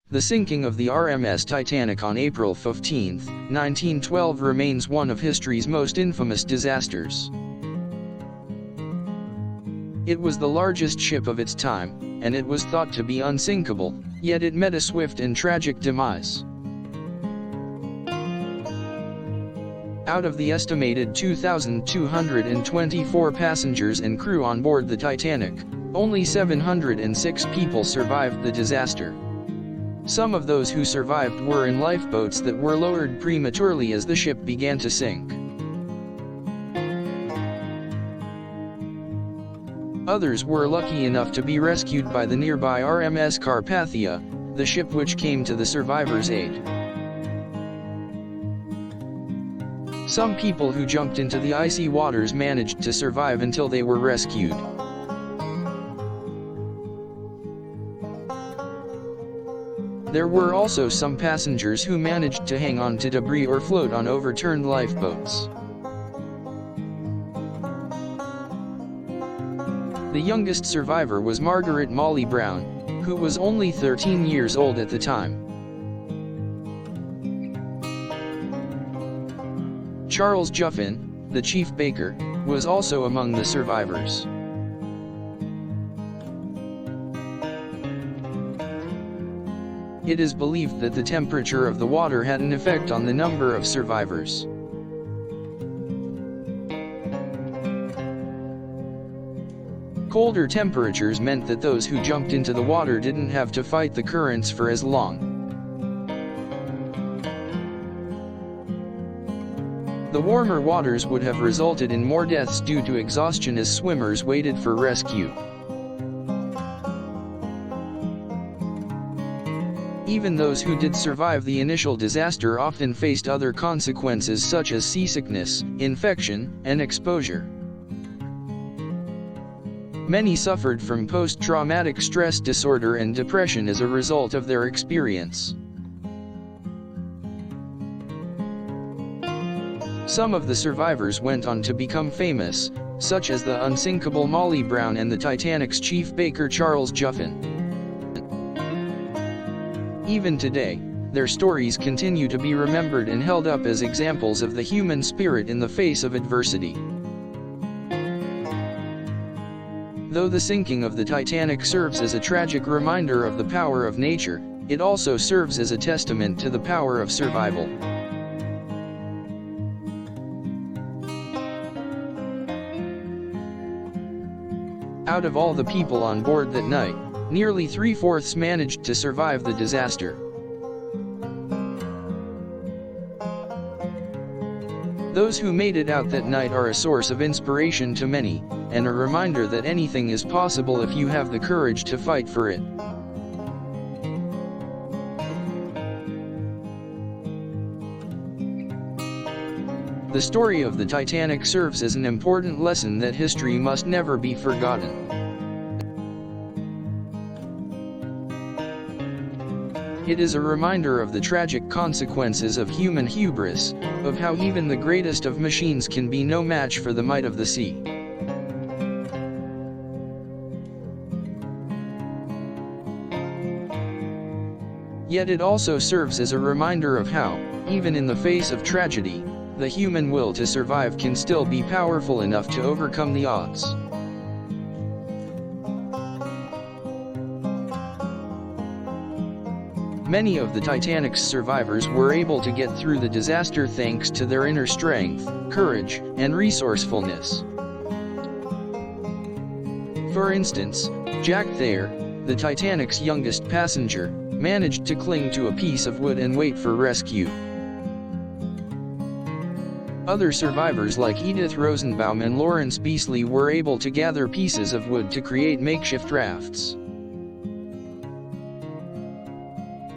The sinking of the RMS Titanic on April 15, 1912 remains one of history's most infamous disasters. It was the largest ship of its time, and it was thought to be unsinkable, yet it met a swift and tragic demise. Out of the estimated 2,224 passengers and crew on board the Titanic, only 706 people survived the disaster. Some of those who survived were in lifeboats that were lowered prematurely as the ship began to sink. Others were lucky enough to be rescued by the nearby RMS Carpathia, the ship which came to the survivors' aid. Some people who jumped into the icy waters managed to survive until they were rescued. There were also some passengers who managed to hang on to debris or float on overturned lifeboats. The youngest survivor was Margaret Molly Brown, who was only 13 years old at the time. Charles Juffin, the chief baker, was also among the survivors. It is believed that the temperature of the water had an effect on the number of survivors. Colder temperatures meant that those who jumped into the water didn't have to fight the currents for as long. The warmer waters would have resulted in more deaths due to exhaustion as swimmers waited for rescue. Even those who did survive the initial disaster often faced other consequences such as seasickness, infection, and exposure. Many suffered from post-traumatic stress disorder and depression as a result of their experience. Some of the survivors went on to become famous, such as the unsinkable Molly Brown and the Titanic's chief baker Charles Juffin. Even today, their stories continue to be remembered and held up as examples of the human spirit in the face of adversity. Though the sinking of the Titanic serves as a tragic reminder of the power of nature, it also serves as a testament to the power of survival. Out of all the people on board that night, nearly 3/4 managed to survive the disaster. Those who made it out that night are a source of inspiration to many, and a reminder that anything is possible if you have the courage to fight for it. The story of the Titanic serves as an important lesson that history must never be forgotten. It is a reminder of the tragic consequences of human hubris, of how even the greatest of machines can be no match for the might of the sea. Yet it also serves as a reminder of how, even in the face of tragedy, the human will to survive can still be powerful enough to overcome the odds. Many of the Titanic's survivors were able to get through the disaster thanks to their inner strength, courage, and resourcefulness. For instance, Jack Thayer, the Titanic's youngest passenger, managed to cling to a piece of wood and wait for rescue. Other survivors like Edith Rosenbaum and Lawrence Beasley were able to gather pieces of wood to create makeshift rafts.